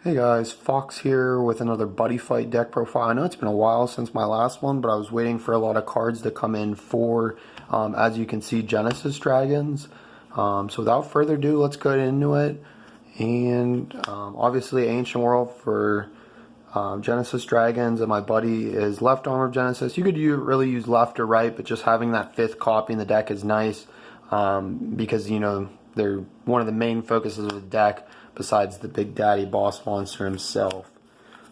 Hey guys, Fox here with another Buddyfight deck profile. I know it's been a while since my last one, but I was waiting for a lot of cards to come in for, as you can see, Genesis Dragons. So without further ado, let's get into it. And obviously Ancient World for Genesis Dragons, and my buddy is left arm of Genesis. You could really use left or right, but just having that fifth copy in the deck is nice because, you know, they're one of the main focuses of the deck besides the Big Daddy boss monster himself.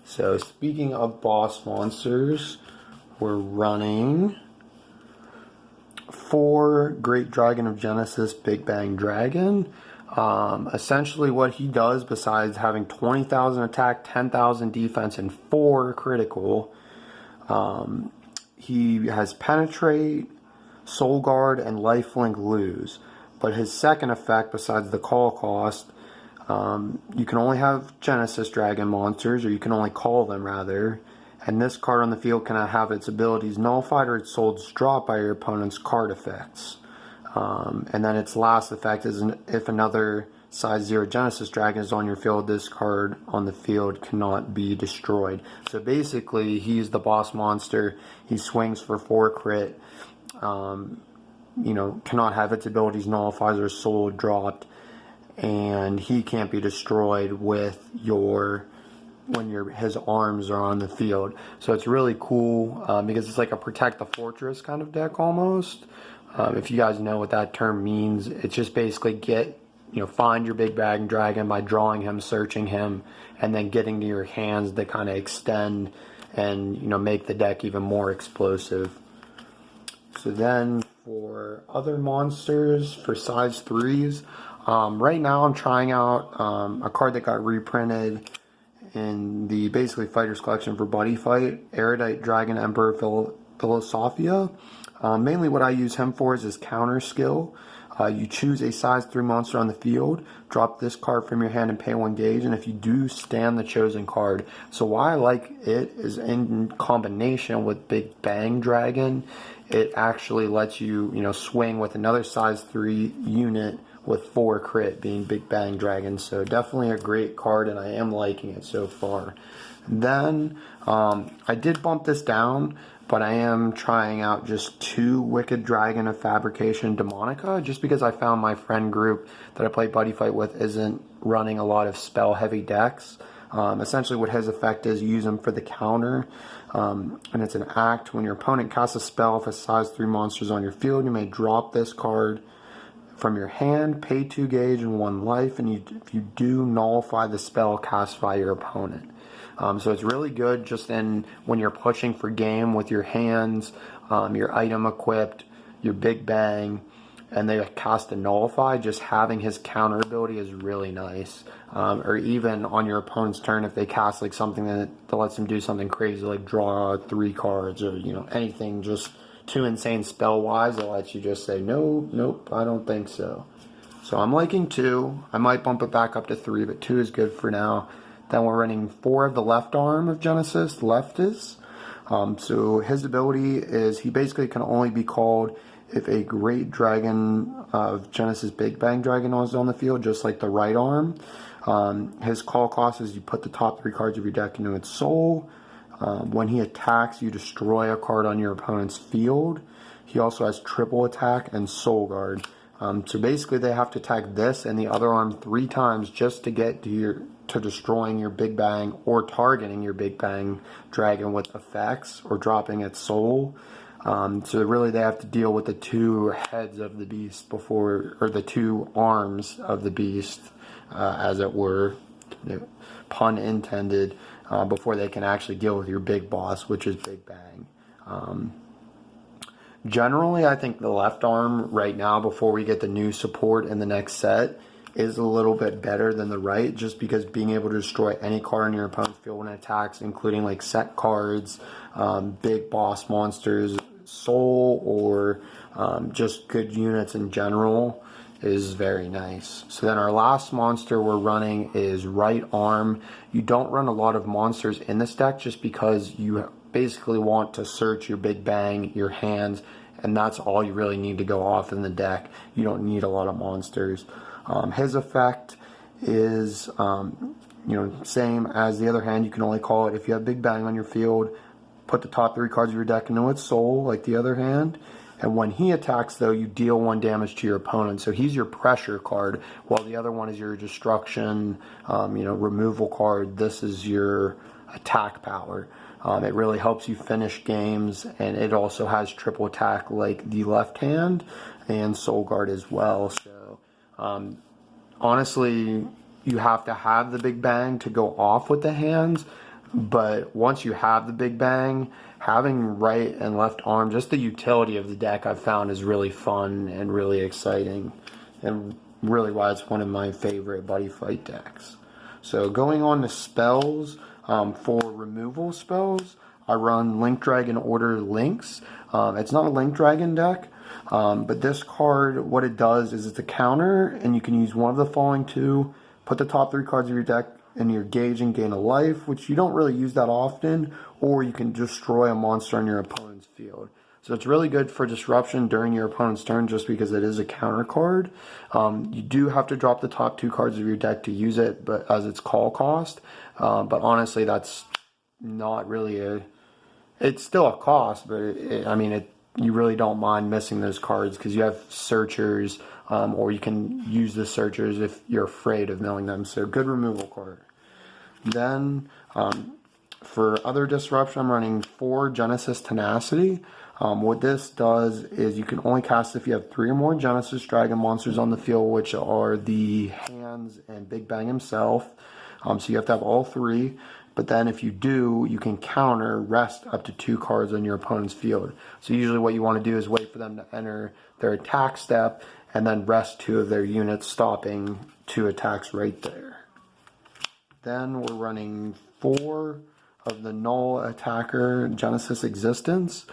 So speaking of boss monsters, we're running 4 Great Dragon of Genesis Big Bang Dragon. Essentially what he does, besides having 20,000 attack, 10,000 defense, and 4 critical, he has Penetrate, Soul Guard, and Lifelink Lose. But his second effect, besides the call cost, you can only have Genesis Dragon monsters, or you can only call them rather, and this card on the field can have its abilities nullified or its souls dropped by your opponent's card effects. And then its last effect is if another size 0 Genesis Dragon is on your field, this card on the field cannot be destroyed. So basically, he's the boss monster. He swings for 4 crit, you know, cannot have its abilities nullified or soul dropped, and he can't be destroyed with his arms are on the field. So it's really cool because it's like a protect the fortress kind of deck almost. If you guys know what that term means, it's just basically find your Big Bang Dragon by drawing him, searching him, and then getting to your hands to kind of extend and make the deck even more explosive. So then for other monsters for size 3s, right now I'm trying out a card that got reprinted in the basically Fighters collection for Buddyfight, Erudite Dragon Emperor Philosophia. Mainly what I use him for is his counter skill. You choose a size 3 monster on the field, drop this card from your hand and pay 1 gauge, and if you do, stand the chosen card. So why I like it is in combination with Big Bang Dragon, it actually lets you, swing with another size 3 unit with 4 crit, being Big Bang Dragon. So definitely a great card, and I am liking it so far. Then I did bump this down, but I am trying out just 2 Wicked Dragon of Fabrication Demonica, just because I found my friend group that I play Buddyfight with isn't running a lot of spell heavy decks. Essentially what his effect is, you use him for the counter, and it's an act. When your opponent casts a spell, if a size 3 monster is on your field, you may drop this card from your hand, pay 2 gauge and 1 life, and if you do, nullify the spell cast by your opponent. So it's really good just when you're pushing for game with your hands, your item equipped, your Big Bang, and they cast a nullify. Just having his counter ability is really nice. Or even on your opponent's turn, if they cast like something that lets them do something crazy, like draw 3 cards, or anything just too insane spell wise, it lets you just say nope, I don't think so. So I'm liking 2. I might bump it back up to 3, but 2 is good for now. Then we're running 4 of the left arm of Genesis, Leftis. So his ability is he basically can only be called if a Great Dragon of Genesis Big Bang Dragon is on the field, just like the right arm. His call cost is you put the top 3 cards of your deck into its soul. When he attacks, you destroy a card on your opponent's field. He also has triple attack and soul guard. So basically they have to attack this and the other arm 3 times just to get to destroying your Big Bang or targeting your Big Bang Dragon with effects or dropping its soul. So really they have to deal with the 2 heads of the beast or the 2 arms of the beast, as it were, pun intended, before they can actually deal with your big boss, which is Big Bang. Generally, I think the left arm right now, before we get the new support in the next set, is a little bit better than the right, just because being able to destroy any card in your opponent's field when it attacks, including like set cards, big boss monsters, soul, or just good units in general, is very nice. So then our last monster we're running is right arm. You don't run a lot of monsters in this deck just because you basically want to search your Big Bang, your hands, and that's all you really need to go off in the deck. You don't need a lot of monsters. His effect is same as the other hand, you can only call it if you have Big Bang on your field. Put the top 3 cards of your deck into its soul, like the other hand. And when he attacks, though, you deal 1 damage to your opponent. So he's your pressure card, while the other one is your destruction, removal card. This is your attack power. It really helps you finish games, and it also has triple attack like the left hand and Soul Guard as well. So honestly, you have to have the Big Bang to go off with the hands. But once you have the Big Bang, having right and left arm, just the utility of the deck I've found is really fun and really exciting, and really why it's one of my favorite Buddyfight decks. So going on to spells, for removal spells, I run Link Dragon Order Links. It's not a Link Dragon deck, but this card, what it does is it's a counter, and you can use one of the following 2, put the top 3 cards of your deck in your gauge and gain a life, which you don't really use that often, or you can destroy a monster on your opponent's field. So it's really good for disruption during your opponent's turn, just because it is a counter card. You do have to drop the top 2 cards of your deck to use it, but as its call cost. But honestly, that's not really it's still a cost, but you really don't mind missing those cards because you have searchers, or you can use the searchers if you're afraid of milling them. So good removal card. Then for other disruption, I'm running 4 Genesis Tenacity. What this does is you can only cast if you have 3 or more Genesis Dragon monsters on the field, which are the hands and Big Bang himself. So you have to have all 3. But then if you do, you can counter rest up to 2 cards on your opponent's field. So usually what you want to do is wait for them to enter their attack step and then rest 2 of their units, stopping 2 attacks right there. Then we're running 4 of the Null Attacker Genesis Existence.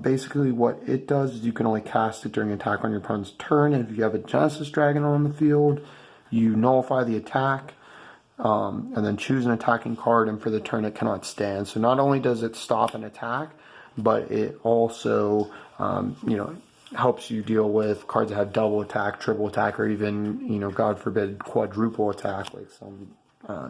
Basically what it does is you can only cast it during attack on your opponent's turn, and if you have a Genesis Dragon on the field, you nullify the attack, and then choose an attacking card, and for the turn it cannot stand. So not only does it stop an attack, but it also helps you deal with cards that have double attack, triple attack, or even, God forbid, quadruple attack, like some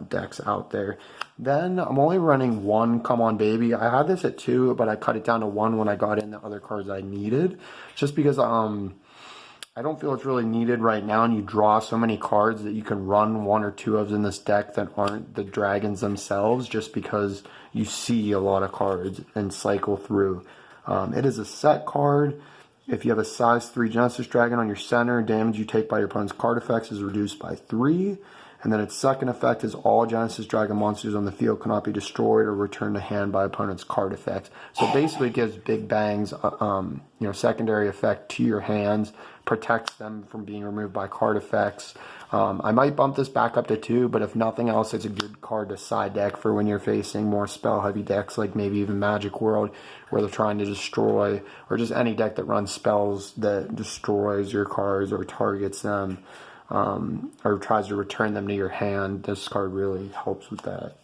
decks out there. Then I'm only running 1 Come On Baby. I had this at 2, but I cut it down to 1 when I got in the other cards I needed, just because I don't feel it's really needed right now, and you draw so many cards that you can run 1 or 2 of in this deck that aren't the dragons themselves, just because you see a lot of cards and cycle through. It is a set card. If you have a size 3 Genesis Dragon on your center, damage you take by your opponent's card effects is reduced by 3. And then its second effect is all Genesis Dragon monsters on the field cannot be destroyed or returned to hand by opponent's card effects. So basically it gives Big Bang's secondary effect to your hands, protects them from being removed by card effects. I might bump this back up to 2, but if nothing else, it's a good card to side deck for when you're facing more spell heavy decks, like maybe even Magic World, where they're trying to destroy, or just any deck that runs spells that destroys your cards or targets them. Or tries to return them to your hand. This card really helps with that.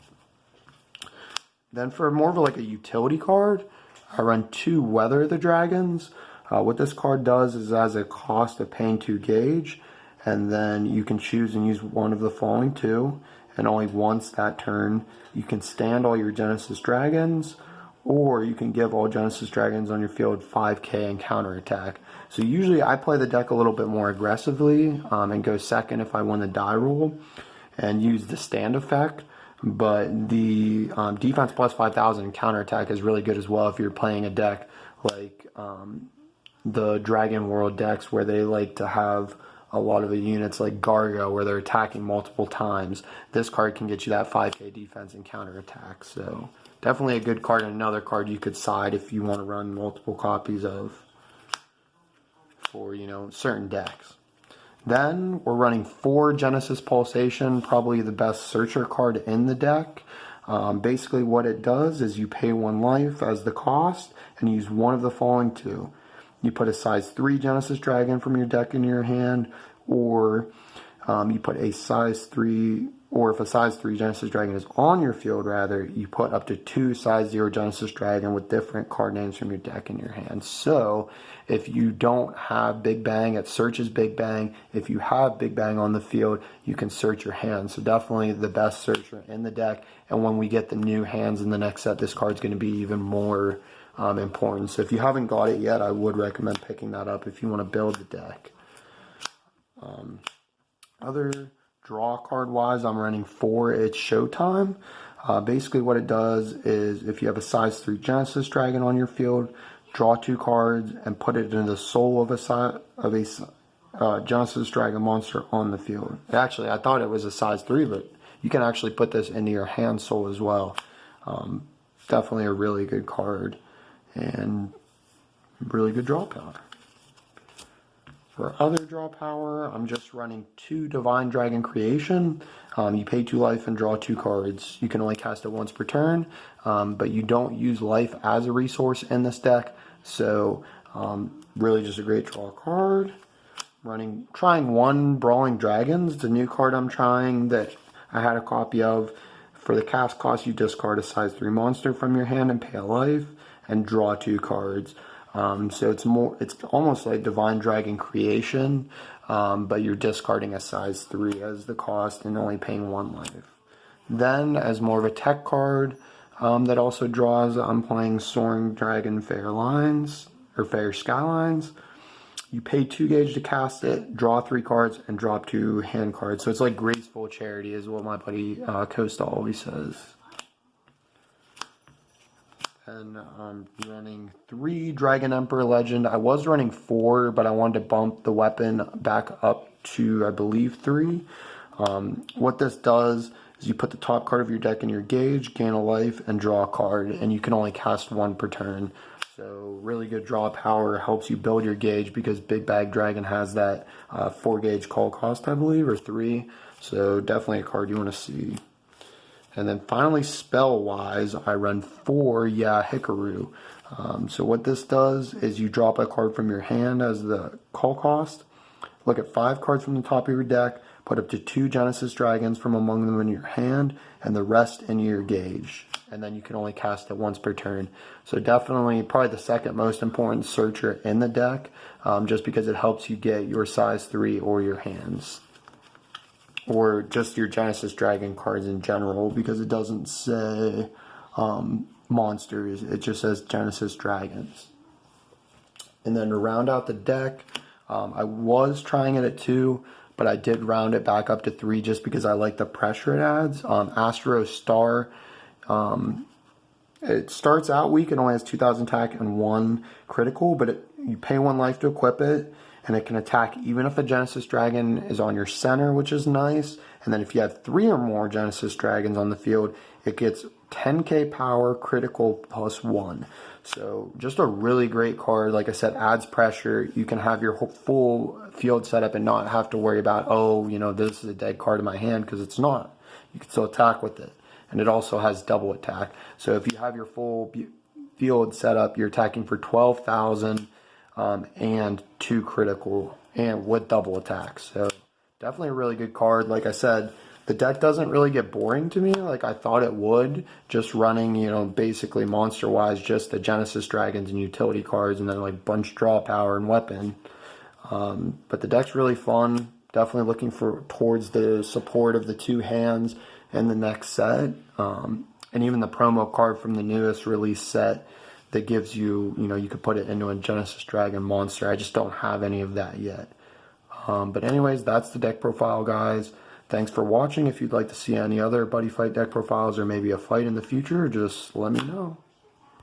Then for more of a utility card, I run 2 Weather the Dragons. What this card does is as a cost of paying 2 gauge, and then you can choose and use one of the following 2, and only once that turn you can stand all your Genesis Dragons, or you can give all Genesis Dragons on your field 5k and counterattack. So usually I play the deck a little bit more aggressively and go second if I win the die roll and use the stand effect. But the defense plus 5,000 and counterattack is really good as well if you're playing a deck like the Dragon World decks, where they like to have a lot of the units like Gargo, where they're attacking multiple times. This card can get you that 5k defense and counterattack. So definitely a good card, and another card you could side if you want to run multiple copies of for, certain decks. Then we're running 4 Genesis Pulsation, probably the best searcher card in the deck. Basically what it does is you pay 1 life as the cost and use one of the following 2. You put a size 3 Genesis Dragon from your deck in your hand, or you put a size 3 or if a size 3 Genesis Dragon is on your field, rather, you put up to 2 size 0 Genesis Dragon with different card names from your deck in your hand. So if you don't have Big Bang, it searches Big Bang. If you have Big Bang on the field, you can search your hand. So definitely the best searcher in the deck. And when we get the new hands in the next set, this card's going to be even more important. So if you haven't got it yet, I would recommend picking that up if you want to build the deck. Other draw card wise, I'm running 4 It's Showtime. Basically what it does is if you have a size 3 Genesis Dragon on your field, draw 2 cards and put it into the soul of a Genesis Dragon monster on the field. Actually, I thought it was a size 3, but you can actually put this into your hand soul as well. Definitely a really good card and really good draw power. For other draw power, I'm just running 2 Divine Dragon Creation. You pay 2 life and draw 2 cards. You can only cast it once per turn, but you don't use life as a resource in this deck. So really just a great draw card. Trying 1 Brawling Dragons. It's a new card I'm trying that I had a copy of. For the cast cost, you discard a size 3 monster from your hand and pay a life and draw 2 cards. So it's almost like Divine Dragon Creation, but you're discarding a size 3 as the cost and only paying 1 life. Then, as more of a tech card that also draws, I'm playing Soaring Dragon Fair Skylines. You pay 2 gauge to cast it, draw 3 cards, and drop 2 hand cards. So it's like Graceful Charity is what my buddy Costa always says. And I'm running 3 Dragon Emperor Legend. I was running 4, but I wanted to bump the weapon back up to, I believe, 3. What this does is you put the top card of your deck in your gauge, gain a life, and draw a card. And you can only cast 1 per turn. So really good draw power. Helps you build your gauge because Big Bag Dragon has that 4 gauge call cost, I believe, or 3. So definitely a card you want to see. And then finally, spell-wise, I run 4 Hikaru. So what this does is you drop a card from your hand as the call cost. Look at 5 cards from the top of your deck. Put up to 2 Genesis Dragons from among them in your hand. And the rest in your gauge. And then you can only cast it once per turn. So definitely probably the second most important searcher in the deck. Just because it helps you get your size 3 or your hands. Or just your Genesis Dragon cards in general, because it doesn't say monsters, it just says Genesis Dragons. And then to round out the deck, I was trying it at 2, but I did round it back up to 3 just because I like the pressure it adds. Astro Star, it starts out weak, it only has 2,000 attack and 1 critical, but you pay 1 life to equip it. And it can attack even if a Genesis Dragon is on your center, which is nice. And then if you have 3 or more Genesis Dragons on the field, it gets 10k power, critical plus 1. So just a really great card. Like I said, adds pressure. You can have your full field set up and not have to worry about, oh, you know, this is a dead card in my hand, because it's not. You can still attack with it. And it also has double attack. So if you have your full field set up, you're attacking for 12,000. And 2 critical and with double attacks. So definitely a really good card. Like I said, the deck doesn't really get boring to me like I thought it would. Just running, you know, basically monster wise, just the Genesis Dragons and utility cards, and then like bunch draw power and weapon. But the deck's really fun. Definitely looking towards the support of the 2 hands in the next set. And even the promo card from the newest release set that gives you, you know, you could put it into a Genesis Dragon monster. I just don't have any of that yet. But anyways, that's the deck profile, guys. Thanks for watching. If you'd like to see any other Buddyfight deck profiles or maybe a fight in the future, just let me know.